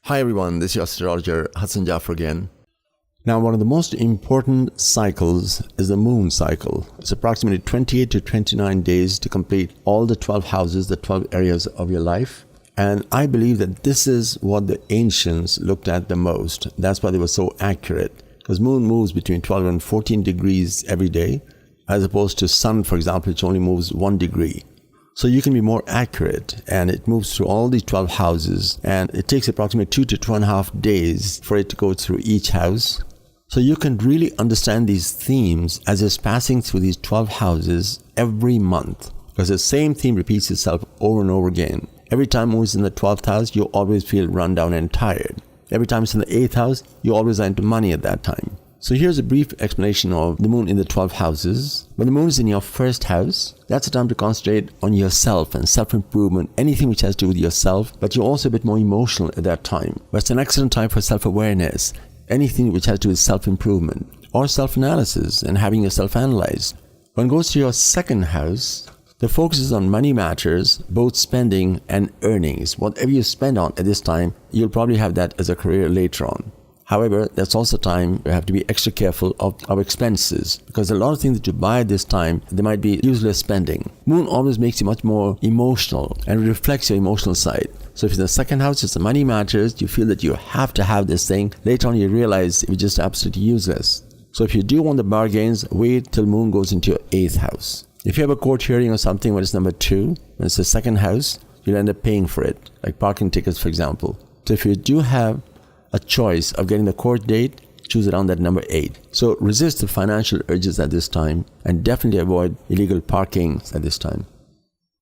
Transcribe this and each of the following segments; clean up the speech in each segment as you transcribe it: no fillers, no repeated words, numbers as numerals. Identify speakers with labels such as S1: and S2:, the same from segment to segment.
S1: Hi everyone, this is your astrologer Hassan Jaffer again. Now, one of the most important cycles is the moon cycle. It's approximately 28 to 29 days to complete all the 12 houses, the 12 areas of your life. And I believe that this is what the ancients looked at the most. That's why they were so accurate. Because moon moves between 12 and 14 degrees every day, as opposed to sun, for example, which only moves 1 degree. So you can be more accurate, and it moves through all these 12 houses, and it takes approximately 2 to 2.5 days for it to go through each house. So you can really understand these themes as it's passing through these 12 houses every month, because the same theme repeats itself over and over again. Every time it moves in the 12th house, you always feel run down and tired. Every time it's in the 8th house, you always are into money at that time. So here's a brief explanation of the moon in the 12 houses. When the moon is in your first house, that's a time to concentrate on yourself and self-improvement, anything which has to do with yourself, but you're also a bit more emotional at that time. But it's an excellent time for self-awareness, anything which has to do with self-improvement or self-analysis and having yourself analyzed. When it goes to your second house, the focus is on money matters, both spending and earnings. Whatever you spend on at this time, you'll probably have that as a career later on. However, that's also time you have to be extra careful of our expenses, because a lot of things that you buy at this time, they might be useless spending. Moon always makes you much more emotional and reflects your emotional side. So if in the second house it's the money matters, you feel that you have to have this thing. Later on you realize it's just absolutely useless. So if you do want the bargains, wait till moon goes into your 8th house. If you have a court hearing or something when it's number 2, when it's the second house, you'll end up paying for it, like parking tickets, for example. So if you do have a choice of getting the court date, choose around that number 8. So resist the financial urges at this time and definitely avoid illegal parking at this time.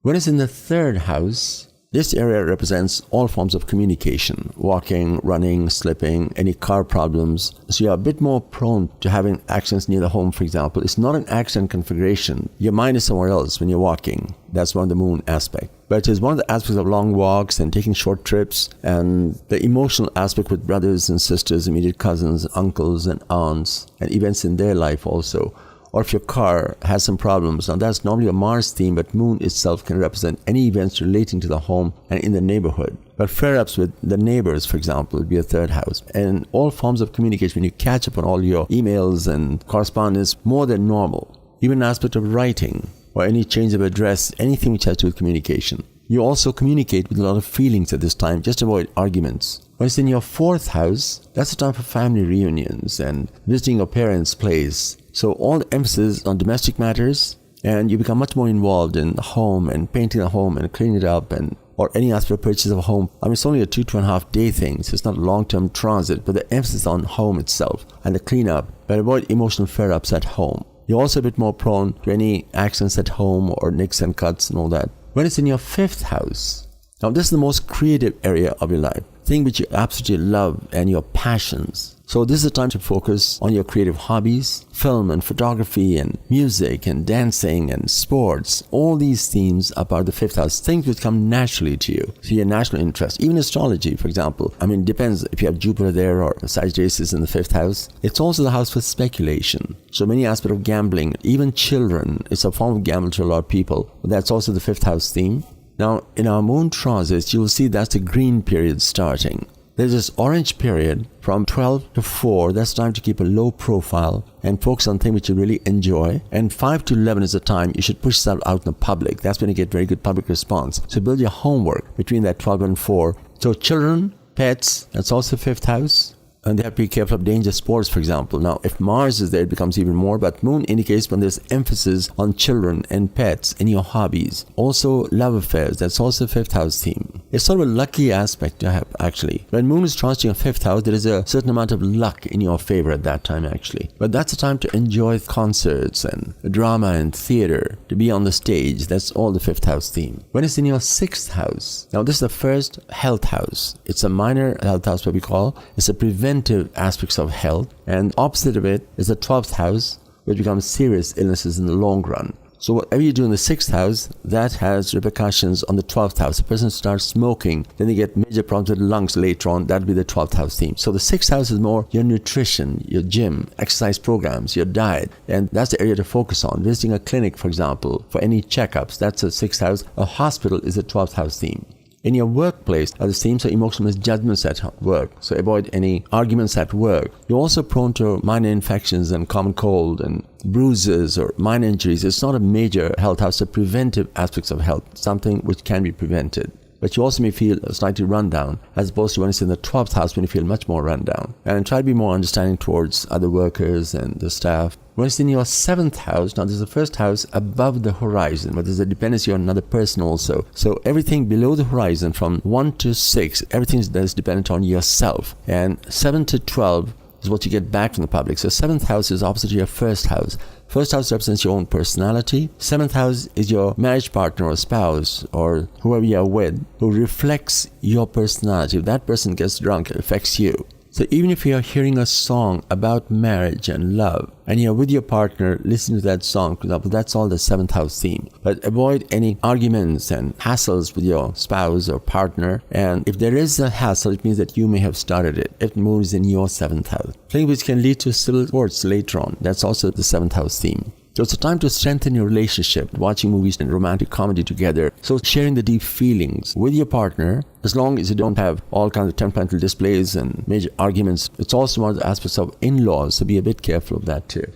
S1: When it's in the 3rd house, this area represents all forms of communication, walking, running, slipping, any car problems. So you're a bit more prone to having accidents near the home, for example. It's not an accident configuration. Your mind is somewhere else when you're walking. That's one of the moon aspect. But it is one of the aspects of long walks and taking short trips, and the emotional aspect with brothers and sisters, immediate cousins, uncles and aunts, and events in their life also. Or if your car has some problems. Now that's normally a Mars theme, but moon itself can represent any events relating to the home and in the neighborhood. But flare-ups with the neighbors, for example, would be a 3rd house. And all forms of communication, when you catch up on all your emails and correspondence more than normal. Even an aspect of writing or any change of address, anything which has to do with communication. You also communicate with a lot of feelings at this time, just avoid arguments. When it's in your 4th house, that's the time for family reunions and visiting your parents' place. So all the emphasis on domestic matters, and you become much more involved in the home and painting the home and cleaning it up, and or any aspect of purchase of a home. I mean, it's only a 2.5 day thing, so it's not a long-term transit, but the emphasis on home itself and the cleanup, but avoid emotional flare-ups at home. You're also a bit more prone to any accidents at home or nicks and cuts and all that. When it's in your 5th house, now this is the most creative area of your life, thing which you absolutely love and your passions. So this is the time to focus on your creative hobbies, film and photography and music and dancing and sports. All these themes are part of the 5th house, things which come naturally to you, to your national interest. Even astrology, for example. I mean, it depends if you have Jupiter there or Sagittarius is in the 5th house. It's also the house for speculation. So many aspects of gambling, even children, it's a form of gamble to a lot of people. But that's also the 5th house theme. Now, in our moon transits, you will see that's the green period starting. There's this orange period from 12 to 4. That's time to keep a low profile and focus on things which you really enjoy. And 5 to 11 is the time you should push yourself out in the public. That's when you get very good public response. So build your homework between that 12 and 4. So children, pets, that's also 5th house. And they have to be careful of dangerous sports, for example. Now, if Mars is there, it becomes even more. But moon indicates when there's emphasis on children and pets in your hobbies. Also, love affairs. That's also 5th house theme. It's sort of a lucky aspect to have, actually. When moon is transiting your 5th house, there is a certain amount of luck in your favor at that time, actually. But that's a time to enjoy concerts and drama and theater, to be on the stage. That's all the 5th house theme. When it's in your 6th house, now this is the first health house. It's a minor health house, what we call. It's a preventive aspects of health, and opposite of it is the 12th house, which becomes serious illnesses in the long run. So whatever you do in the 6th house, that has repercussions on the 12th house. The person starts smoking, then they get major problems with lungs later on. That'll be the 12th house theme. So the 6th house is more your nutrition, your gym, exercise programs, your diet. And that's the area to focus on. Visiting a clinic, for example, for any checkups, that's the 6th house. A hospital is the 12th house theme. In your workplace, the same so emotional misjudgments at work. So avoid any arguments at work. You're also prone to minor infections and common cold and bruises or minor injuries. It's not a major health house, it's a preventive aspects of health, something which can be prevented. But you also may feel slightly run down, as opposed to when it's in the 12th house when you feel much more run down. And try to be more understanding towards other workers and the staff. When it's in your 7th house, now there's the first house above the horizon, but there's a dependency on another person also. So everything below the horizon from 1 to 6, everything is dependent on yourself. And 7 to 12 is what you get back from the public. So 7th house is opposite to your 1st house. 1st house represents your own personality. 7th house is your marriage partner or spouse or whoever you are with who reflects your personality. If that person gets drunk, it affects you. So even if you are hearing a song about marriage and love and you're with your partner listening to that song, for example, that's all the 7th house theme. But avoid any arguments and hassles with your spouse or partner. And if there is a hassle, it means that you may have started it. It moves in your 7th house. Thing which can lead to civil wars later on. That's also the 7th house theme. So it's a time to strengthen your relationship, watching movies and romantic comedy together. So sharing the deep feelings with your partner, as long as you don't have all kinds of temperamental displays and major arguments. It's also one of the aspects of in-laws, so be a bit careful of that too.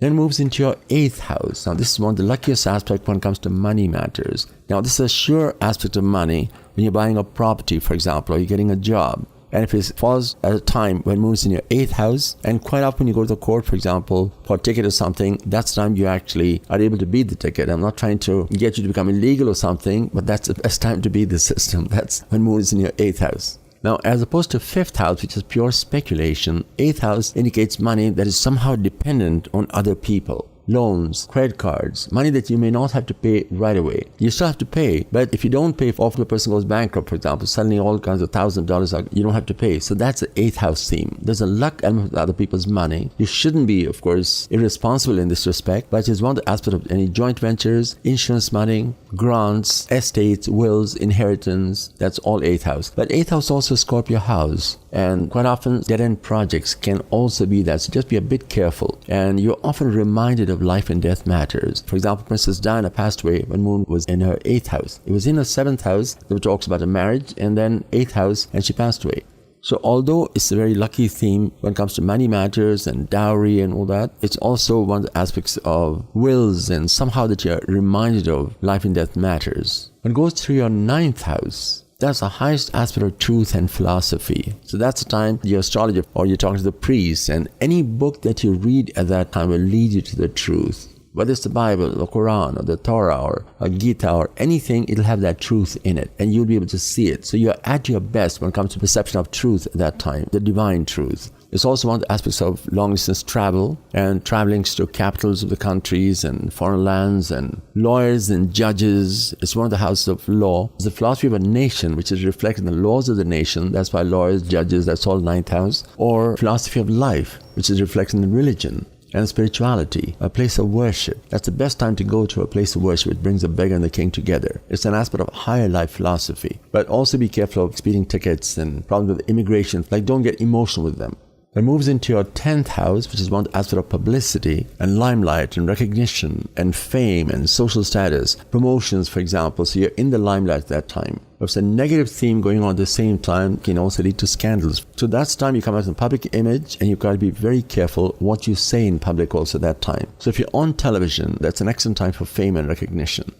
S1: Then moves into your 8th house. Now this is one of the luckiest aspects when it comes to money matters. Now this is a sure aspect of money when you're buying a property, for example, or you're getting a job. And if it falls at a time when it moves in your 8th house, and quite often you go to the court, for example, for a ticket or something, that's the time you actually are able to beat the ticket. I'm not trying to get you to become illegal or something, but that's the best time to beat the system. That's when it moves in your 8th house. Now, as opposed to 5th house, which is pure speculation, 8th house indicates money that is somehow dependent on other people. Loans, credit cards, money that you may not have to pay right away. You still have to pay, but if you don't pay, if often the person goes bankrupt, for example, suddenly all kinds of $1,000 you don't have to pay. So that's the 8th house theme. There's a luck element with other people's money. You shouldn't be, of course, irresponsible in this respect, but it's one of the aspects of any joint ventures, insurance money, grants, estates, wills, inheritance. That's all 8th house. But 8th house also Scorpio house. And quite often, dead-end projects can also be that. So just be a bit careful. And you're often reminded of life and death matters. For example, Princess Diana passed away when Moon was in her 8th house. It was in her 7th house that talks about a marriage, and then 8th house, and she passed away. So although it's a very lucky theme when it comes to money matters and dowry and all that, it's also one of the aspects of wills and somehow that you're reminded of life and death matters. When it goes through your 9th house, that's the highest aspect of truth and philosophy. So that's the time you're astrologer or you're talking to the priest, and any book that you read at that time will lead you to the truth. Whether it's the Bible, the Quran, or the Torah, or a Gita, or anything, it'll have that truth in it, and you'll be able to see it. So you're at your best when it comes to perception of truth at that time, the divine truth. It's also one of the aspects of long-distance travel and traveling to capitals of the countries and foreign lands and lawyers and judges. It's one of the houses of law. It's the philosophy of a nation, which is reflected in the laws of the nation. That's why lawyers, judges, that's all 9th house. Or philosophy of life, which is reflected in religion and spirituality, a place of worship. That's the best time to go to a place of worship. It brings the beggar and the king together. It's an aspect of higher life philosophy. But also be careful of speeding tickets and problems with immigration. Like, don't get emotional with them. It moves into your 10th house, which is one aspect of publicity and limelight and recognition and fame and social status, promotions, for example. So you're in the limelight at that time. If it's a negative theme going on at the same time, it can also lead to scandals. So that's the time you come out in public image, and you've got to be very careful what you say in public also at that time. So if you're on television, that's an excellent time for fame and recognition.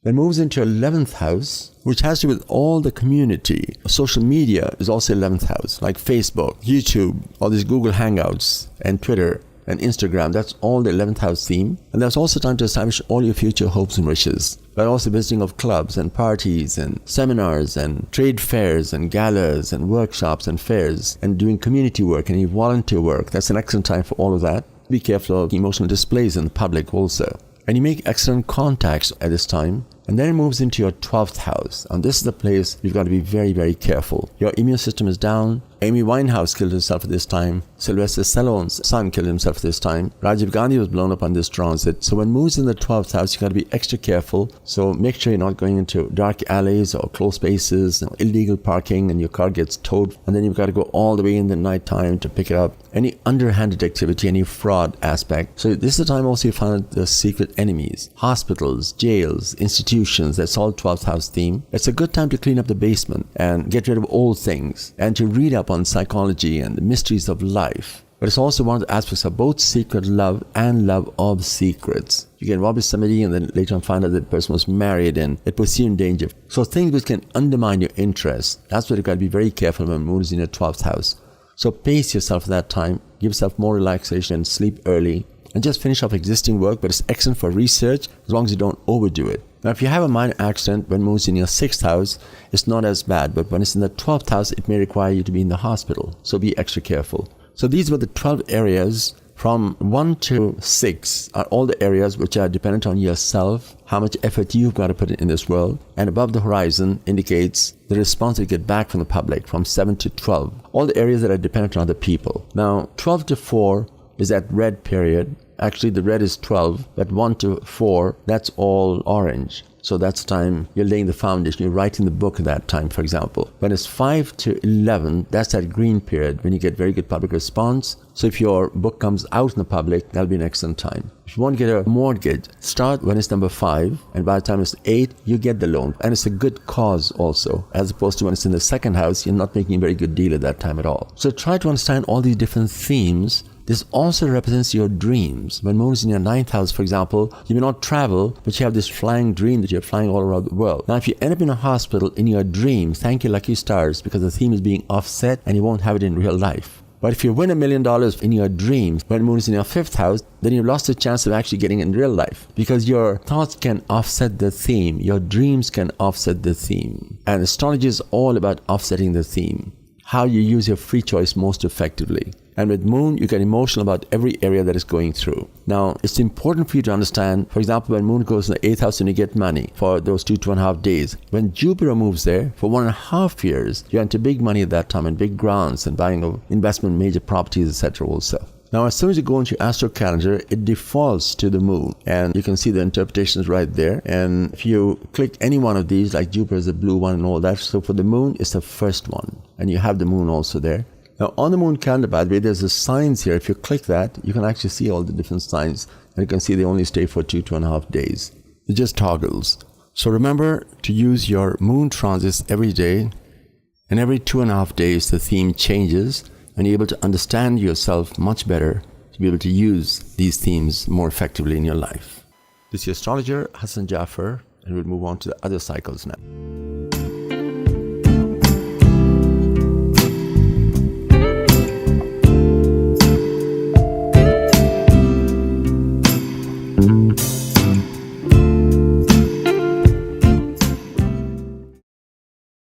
S1: Then moves into your 11th house, which has to do with all the community. Social media is also 11th house, like Facebook, YouTube, all these Google Hangouts, and Twitter, and Instagram. That's all the 11th house theme. And there's also time to establish all your future hopes and wishes. But also visiting of clubs and parties and seminars and trade fairs and galas and workshops and fairs and doing community work and volunteer work. That's an excellent time for all of that. Be careful of emotional displays in the public also. And you make excellent contacts at this time. And then it moves into your 12th house. And this is the place you've got to be very, very careful. Your immune system is down. Amy Winehouse killed herself at this time. Sylvester Stallone's son killed himself at this time. Rajiv Gandhi was blown up on this transit. So when moon's in the 12th house, you got to be extra careful. So make sure you're not going into dark alleys or closed spaces, illegal parking, and your car gets towed. And then you've got to go all the way in the night time to pick it up. Any underhanded activity, any fraud aspect. So this is the time also you find the secret enemies. Hospitals, jails, institutions, that's all 12th house theme. It's a good time to clean up the basement and get rid of old things and to read up on psychology and the mysteries of life. But it's also one of the aspects of both secret love and love of secrets. You get involved with somebody and then later on find out that the person was married and it puts you in danger. So things which can undermine your interest. That's why you've got to be very careful when moon is in your 12th house. So pace yourself at that time, give yourself more relaxation and sleep early, and just finish off existing work, but it's excellent for research as long as you don't overdo it. Now, if you have a minor accident when moon's in your 6th house, it's not as bad, but when it's in the 12th house, it may require you to be in the hospital. So be extra careful. So these were the 12 areas. From 1 to 6 are all the areas which are dependent on yourself, how much effort you've got to put in this world. And above the horizon indicates the response you get back from the public from 7 to 12. All the areas that are dependent on other people. Now, 12 to 4 is that red period. Actually, the red is 12, but 1 to 4, that's all orange. So that's the time you're laying the foundation, you're writing the book at that time, for example. When it's 5 to 11, that's that green period when you get very good public response. So if your book comes out in the public, that'll be an excellent time. If you want to get a mortgage, start when it's number 5, and by the time it's 8, you get the loan. And it's a good cause also, as opposed to when it's in the 2nd house, you're not making a very good deal at that time at all. So try to understand all these different themes. This also represents your dreams. When moon is in your 9th house, for example, you may not travel, but you have this flying dream that you're flying all around the world. Now, if you end up in a hospital in your dream, thank your lucky stars, because the theme is being offset and you won't have it in real life. But if you win $1 million in your dreams, when moon is in your 5th house, then you've lost the chance of actually getting it in real life. Because your thoughts can offset the theme. Your dreams can offset the theme. And astrology is all about offsetting the theme. How you use your free choice most effectively. And with moon, you get emotional about every area that is going through. Now, it's important for you to understand, for example, when moon goes in the 8th house and you get money for those 2.5 days. When Jupiter moves there, for 1.5 years, you're into big money at that time and big grants and buying of investment, major properties, etc. also. Now, as soon as you go into your astro calendar, it defaults to the moon. And you can see the interpretations right there. And if you click any one of these, like Jupiter is the blue one and all that, so for the moon, it's the first one. And you have the moon also there. Now, on the moon calendar, by the way, there's the signs here. If you click that, you can actually see all the different signs. And you can see they only stay for 2.5 days. It just toggles. So remember to use your moon transits every day. And every 2.5 days, the theme changes. And you're able to understand yourself much better to be able to use these themes more effectively in your life. This is your astrologer, Hassan Jaffer, and we'll move on to the other cycles now.